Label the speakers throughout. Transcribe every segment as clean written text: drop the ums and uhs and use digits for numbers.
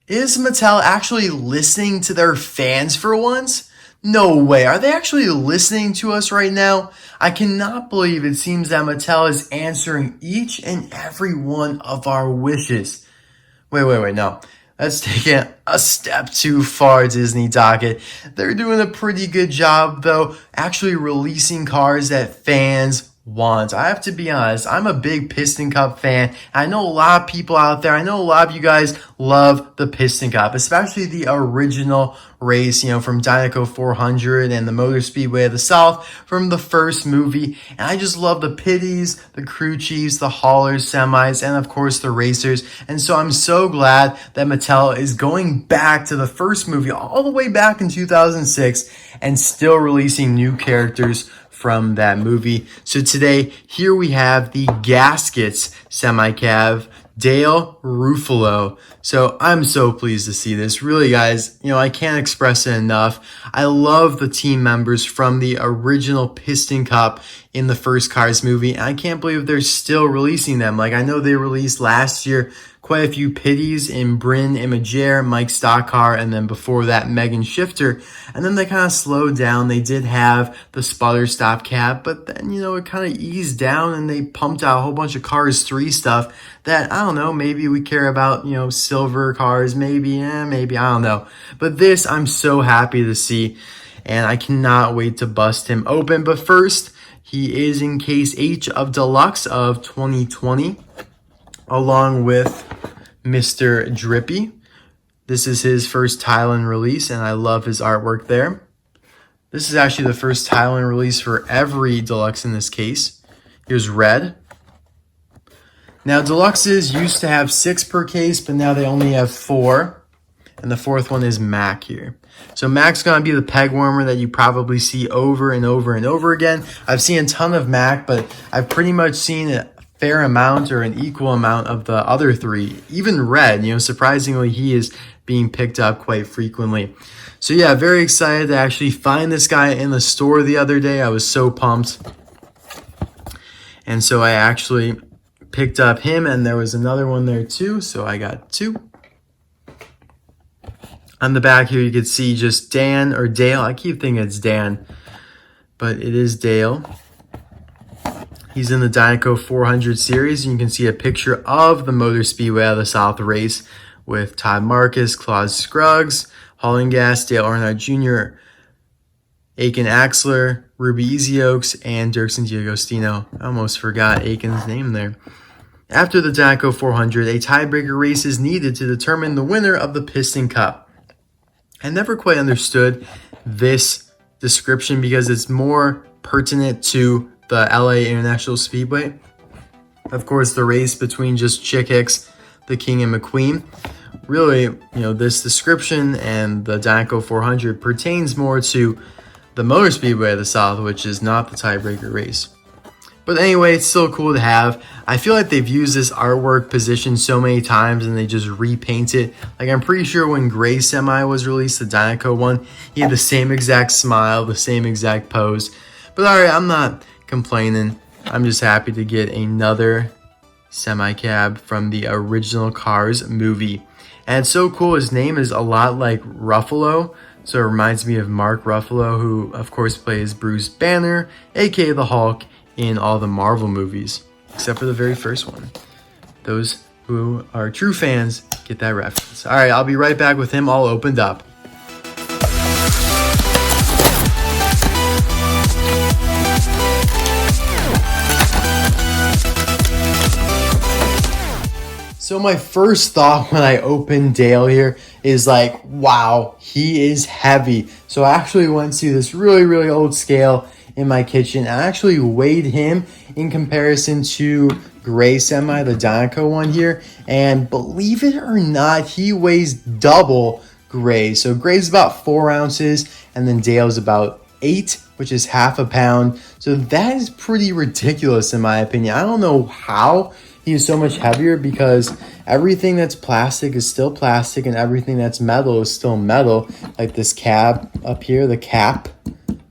Speaker 1: Is Mattel actually listening to their fans for once? No way. Are they actually listening to us right now? I cannot believe it seems that Mattel is answering each and every one of our wishes. Wait, no. That's taking a step too far, Disney Docket. They're doing a pretty good job, though, actually releasing cars that fans want. I have to be honest, I'm a big Piston Cup fan. I know a lot of people out there, I know a lot of you guys love the Piston Cup, especially the original race, from Dinoco 400 and the Motor Speedway of the South from the first movie. And I just love the pitties, the crew chiefs, the haulers, semis, and of course the racers. And so I'm so glad that Mattel is going back to the first movie all the way back in 2006 and still releasing new characters from that movie. So today, here we have the Gask-Its semi-cab, Dale Roofolo. So I'm so pleased to see this. Really, guys, I can't express it enough. I love the team members from the original Piston Cup in the first Cars movie, and I can't believe they're still releasing them. Like, I know they released last year quite a few pitties in Bryn Imagere, Mike Stockcar, and then before that, Megan Shifter. And then they kind of slowed down. They did have the sputter stop cab, but then, it kind of eased down and they pumped out a whole bunch of Cars 3 stuff that, I don't know, maybe we care about, silver cars, maybe, I don't know. But this, I'm so happy to see, and I cannot wait to bust him open. But first, he is in Case H of Deluxe of 2020. Along with Mr. Drippy. This is his first Thailand release, and I love his artwork there. This is actually the first Thailand release for every Deluxe in this case. Here's red. Now, Deluxes used to have 6 per case, but now they only have 4. And the 4th one is Mack here. So Mack's going to be the peg warmer that you probably see over and over and over again. I've seen a ton of Mack, but I've pretty much seen it fair amount or an equal amount of the other 3, even red. Surprisingly, he is being picked up quite frequently. So yeah, very excited to actually find this guy in the store the other day. I was so pumped. And so I actually picked up him, and there was another one there too, so I got 2. On the back here, you can see just Dan or Dale. I keep thinking it's Dan, but it is Dale. He's in the Dinoco 400 series, and you can see a picture of the Motor Speedway of the South race with Todd Marcus, Claude Scruggs, Hauling Gas, Dale Earnhardt Jr., Aiken Axler, Ruby Easyoaks, and Dirksen D'Agostino. I almost forgot Aiken's name there. After the Dinoco 400, a tiebreaker race is needed to determine the winner of the Piston Cup. I never quite understood this description because it's more pertinent to the LA International Speedway. Of course, the race between just Chick Hicks, the King and McQueen. Really, this description and the Dinoco 400 pertains more to the Motor Speedway of the South, which is not the tiebreaker race. But anyway, it's still cool to have. I feel like they've used this artwork position so many times and they just repaint it. Like, I'm pretty sure when Gray Semi was released, the Dinoco one, he had the same exact smile, the same exact pose. But alright, I'm not complaining. I'm just happy to get another semi-cab from the original Cars movie. And it's so cool, his name is a lot like Ruffalo, so it reminds me of Mark Ruffalo, who of course plays Bruce Banner, aka the Hulk, in all the Marvel movies, except for the very first one. Those who are true fans get that reference. Alright, I'll be right back with him all opened up. So my first thought when I opened Dale here is like, wow, he is heavy. So I actually went to this really old scale in my kitchen. I actually weighed him in comparison to Gray Semi, the Dinoco one here. And believe it or not, he weighs double Gray. So Gray's about 4 ounces and then Dale's about 8, which is half a pound. So that is pretty ridiculous in my opinion. I don't know how he is so much heavier because everything that's plastic is still plastic and everything that's metal is still metal. Like this cab up here, the cap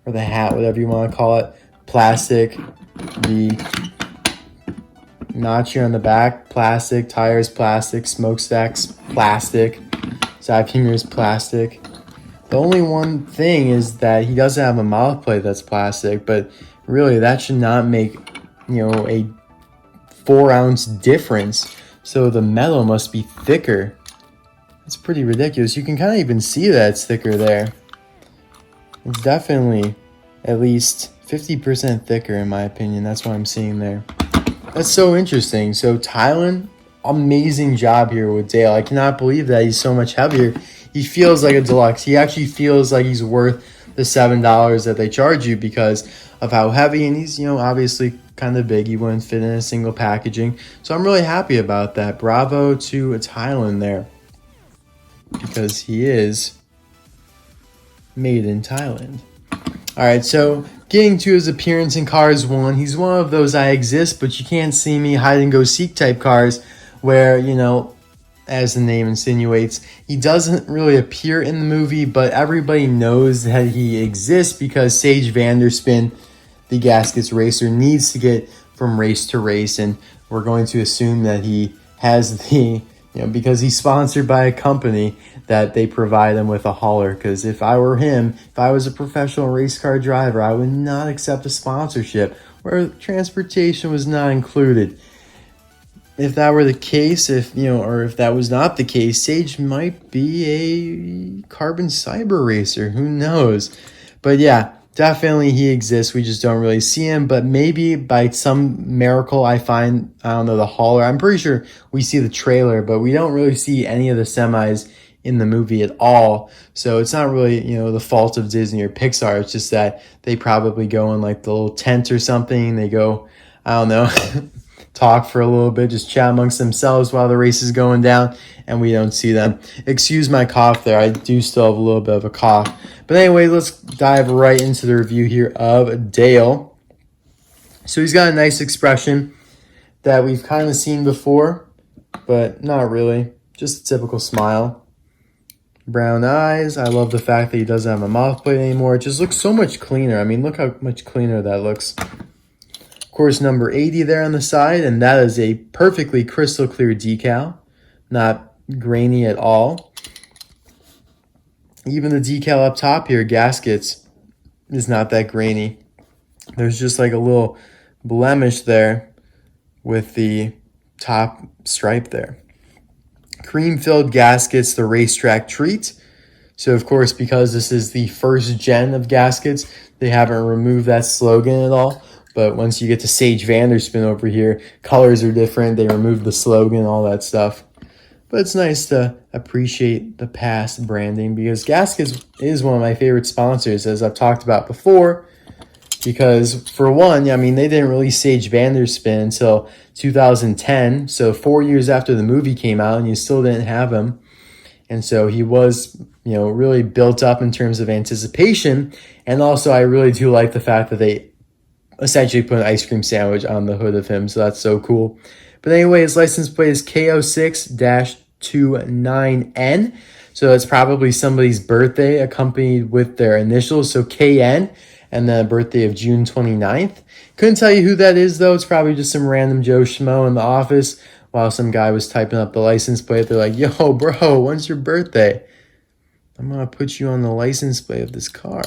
Speaker 1: or the hat, whatever you want to call it, plastic. The notch here on the back, plastic. Tires, plastic. Smokestacks, plastic. Side finger is plastic. The only one thing is that he doesn't have a mouth plate that's plastic, but really that should not make, a 4-ounce difference. So the metal must be thicker. It's pretty ridiculous. You can kind of even see that it's thicker there. It's definitely at least 50% thicker in my opinion. That's what I'm seeing there. That's so interesting. So Thailand, amazing job here with Dale. I cannot believe that he's so much heavier. He feels like a deluxe. He actually feels like he's worth the $7 that they charge you because of how heavy, and he's, obviously kind of big. He wouldn't fit in a single packaging. So I'm really happy about that. Bravo to Thailand there, because he is made in Thailand. All right, so getting to his appearance in Cars 1, he's one of those I exist, but you can't see me hide and go seek type cars where, as the name insinuates, he doesn't really appear in the movie, but everybody knows that he exists because Sage VanDerSpin, the Gask-Its racer, needs to get from race to race, and we're going to assume that he has the, because he's sponsored by a company, that they provide him with a hauler. Because if I were him, if I was a professional race car driver, I would not accept a sponsorship where transportation was not included. If that were the case, or if that was not the case, Sage might be a carbon cyber racer. Who knows? But yeah, definitely he exists. We just don't really see him. But maybe by some miracle I find, the hauler. I'm pretty sure we see the trailer, but we don't really see any of the semis in the movie at all. So it's not really, the fault of Disney or Pixar. It's just that they probably go in like the little tent or something. They go, I don't know, talk for a little bit, just chat amongst themselves while the race is going down, and we don't see them. Excuse my cough there. I do still have a little bit of a cough. But anyway, let's dive right into the review here of Dale. So he's got a nice expression that we've kind of seen before, but not really. Just a typical smile. Brown eyes. I love the fact that he doesn't have a mouth plate anymore. It just looks so much cleaner. I mean, look how much cleaner that looks. Of course, number 80 there on the side, and that is a perfectly crystal clear decal. Not grainy at all. Even the decal up top here, Gask-Its, is not that grainy. There's just like a little blemish there with the top stripe there. Cream-filled Gask-Its, the racetrack treat. So, of course, because this is the first gen of Gask-Its, they haven't removed that slogan at all. But once you get to Sage VanDerSpin over here, colors are different. They removed the slogan, all that stuff. But it's nice to appreciate the past branding because Gask-Its is one of my favorite sponsors, as I've talked about before. Because, for one, I mean, they didn't release Sage VanDerSpin until 2010. So 4 years after the movie came out, and you still didn't have him. And so he was, really built up in terms of anticipation. And also, I really do like the fact that they essentially put an ice cream sandwich on the hood of him. So that's so cool. But anyway, his license plate is KO6-29N. So that's probably somebody's birthday accompanied with their initials. So KN. And then a birthday of June 29th. Couldn't tell you who that is, though. It's probably just some random Joe Schmo in the office while some guy was typing up the license plate. They're like, yo, bro, when's your birthday? I'm going to put you on the license plate of this car.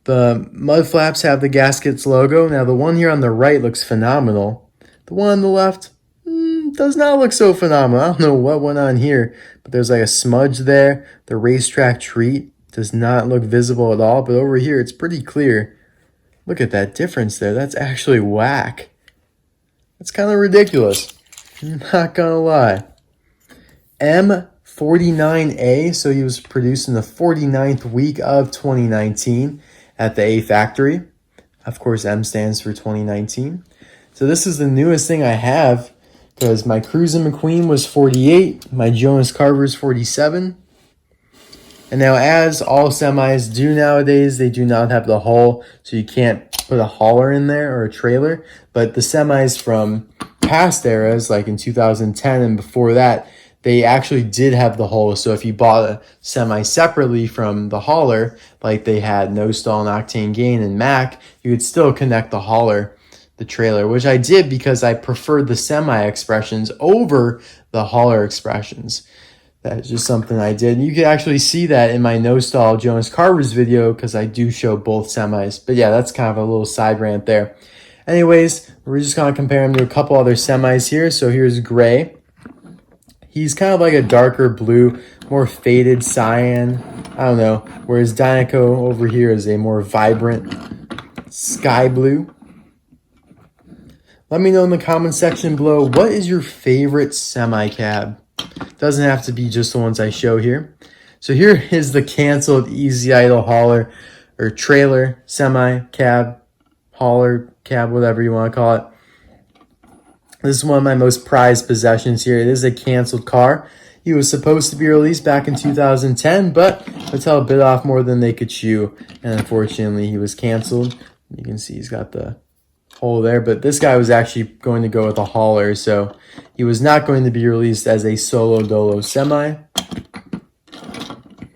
Speaker 1: The mud flaps have the Gask-Its logo. Now, the one here on the right looks phenomenal. The one on the left does not look so phenomenal. I don't know what went on here, but there's like a smudge there. The racetrack treat does not look visible at all, but over here it's pretty clear. Look at that difference there. That's actually whack. That's kind of ridiculous. I'm not gonna lie. M49A, so he was produced in the 49th week of 2019 at the A factory. Of course, M stands for 2019. So this is the newest thing I have because my Cruisin' McQueen was 48, my Jonas Carver is 47. And now, as all semis do nowadays, they do not have the hull, so you can't put a hauler in there or a trailer. But the semis from past eras, like in 2010 and before that, they actually did have the hull. So if you bought a semi separately from the hauler, like they had No Stall and Octane Gain and Mack, you would still connect the hauler the trailer, which I did because I preferred the semi expressions over the hauler expressions. That's just something I did. And you can actually see that in my No Stall Jonas Carver's video because I do show both semis. But yeah, that's kind of a little side rant there. Anyways, we're just going to compare him to a couple other semis here. So here's Gray. He's kind of like a darker blue, more faded cyan. I don't know. Whereas Dinoco over here is a more vibrant sky blue. Let me know in the comment section below, what is your favorite semi-cab? Doesn't have to be just the ones I show here. So here is the canceled Easy Idle hauler or trailer, semi-cab, hauler, cab, whatever you want to call it. This is one of my most prized possessions here. It is a canceled car. He was supposed to be released back in 2010, but Mattel bit off more than they could chew. And unfortunately, he was canceled. You can see he's got the hole there, but this guy was actually going to go with a hauler, so he was not going to be released as a solo dolo semi,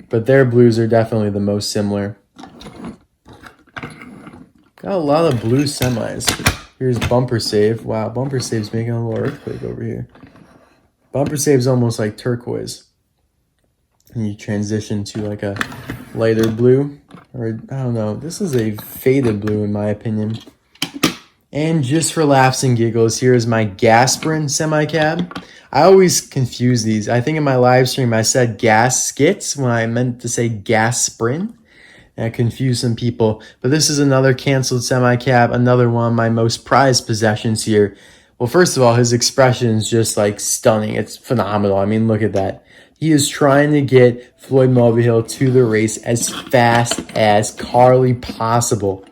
Speaker 1: but their blues are definitely the most similar. Got a lot of blue semis. Here's Bumper Save. Wow, Bumper Save's making a little earthquake over here. Bumper Save's almost like turquoise, and you transition to like a lighter blue, or I don't know, this is a faded blue in my opinion. And just for laughs and giggles, here is my Gask-Its semi-cab. I always confuse these. I think in my live stream I said Gask-Its when I meant to say Gask-Its. And I confused some people. But this is another canceled semi-cab, another one of my most prized possessions here. Well, first of all, his expression is just like stunning. It's phenomenal. I mean, look at that. He is trying to get Floyd Mulvihill to the race as fast as Carly possible.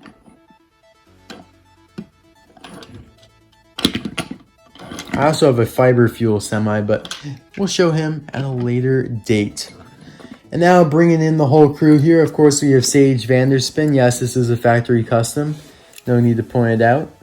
Speaker 1: I also have a fiber fuel semi, but we'll show him at a later date. And now bringing in the whole crew here. Of course, we have Sage VanDerSpin. Yes, this is a factory custom. No need to point it out.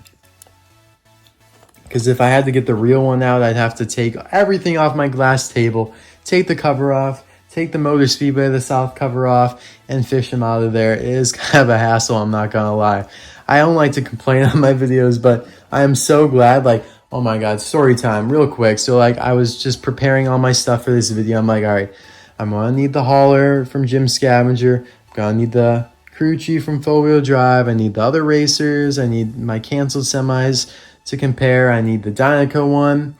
Speaker 1: Because if I had to get the real one out, I'd have to take everything off my glass table, take the cover off, take the Motor Speedway of the South cover off, and fish them out of there. It is kind of a hassle, I'm not going to lie. I don't like to complain on my videos, but I am so glad, like, oh my god, story time, real quick. So like I was just preparing all my stuff for this video. I'm like, all right, I'm gonna need the hauler from Jim Scavenger. I'm gonna need the crew chief from 4-wheel drive. I need the other racers. I need my canceled semis to compare. I need the Dinoco one.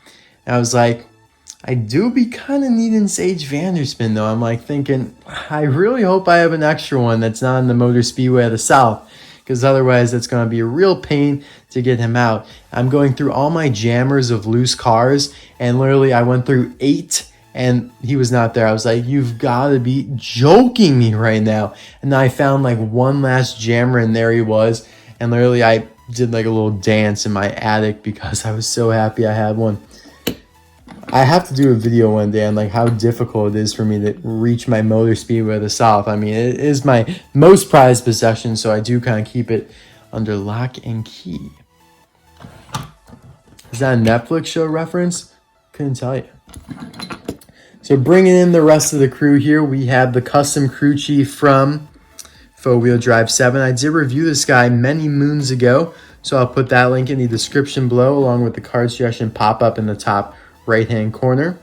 Speaker 1: And I was like, I do be kind of needing Sage VanDerSpin though. I'm like thinking, I really hope I have an extra one that's not in the Motor Speedway of the South, because otherwise it's going to be a real pain to get him out. I'm going through all my jammers of loose cars, and literally I went through 8 and he was not there. I was like, you've got to be joking me right now. And then I found like one last jammer, and there he was. And literally I did like a little dance in my attic because I was so happy I had one. I have to do a video one day on like how difficult it is for me to reach my Motor Speedway of the South. I mean, it is my most prized possession, so I do kind of keep it under lock and key. Is that a Netflix show reference? Couldn't tell you. So bringing in the rest of the crew here, we have the custom crew chief from 4-Wheel Drive 7. I did review this guy many moons ago, so I'll put that link in the description below along with the card suggestion pop-up in the top right-hand corner.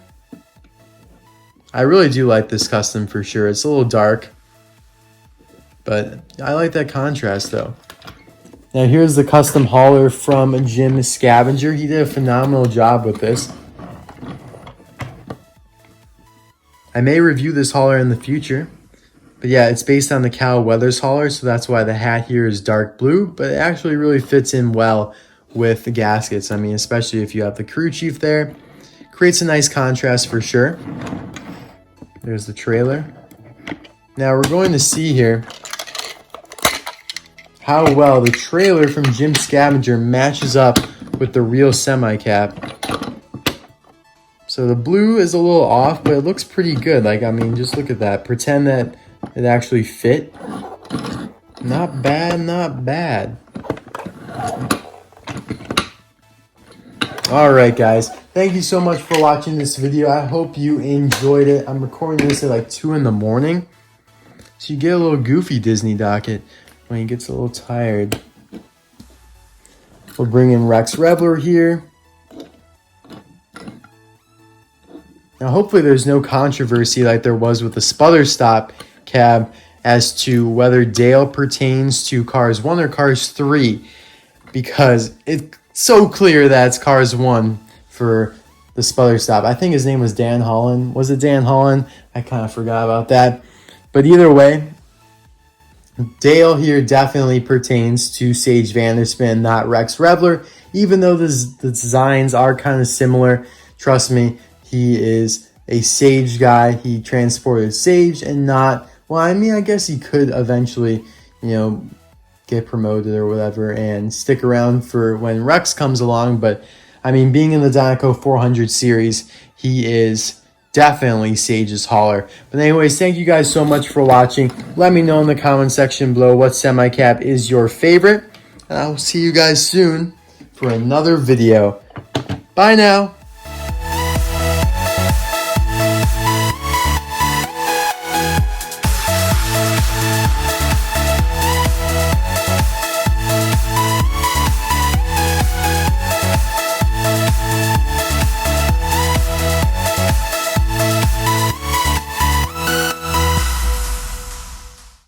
Speaker 1: I really do like this custom for sure. It's a little dark, but I like that contrast though. Now here's the custom hauler from Jim Scavenger. He did a phenomenal job with this. I may review this hauler in the future, but yeah, it's based on the Cal Weathers hauler, so that's why the hat here is dark blue, but it actually really fits in well with the Gask-Its. I mean, especially if you have the crew chief there. Creates a nice contrast for sure. There's the trailer. Now we're going to see here how well the trailer from Jim Scavenger matches up with the real semi-cab. So the blue is a little off, but it looks pretty good. Like, I mean, just look at that. Pretend that it actually fit. Not bad, not bad. Alright guys, thank you so much for watching this video. I hope you enjoyed it. I'm recording this at like 2 in the morning. So you get a little goofy Disney Docket when he gets a little tired. We'll bring in Rex Rebler here. Now, hopefully there's no controversy like there was with the Sputter Stop cab as to whether Dale pertains to Cars 1 or Cars 3, because it's so clear that it's Cars 1 for the Sputter Stop. I think his name was Dan Holland. Was it Dan Holland? I kind of forgot about that. But either way, Dale here definitely pertains to Sage VanDerSpin, not Rex Rebler, even though the designs are kind of similar. Trust me, he is a Sage guy. He transported Sage and not, well, I mean, I guess he could eventually, get promoted or whatever and stick around for when Rex comes along. But, I mean, being in the Dinoco 400 series, he is definitely Sage's hauler. But anyways, thank you guys so much for watching. Let me know in the comment section below what semi-cap is your favorite. And I will see you guys soon for another video. Bye now.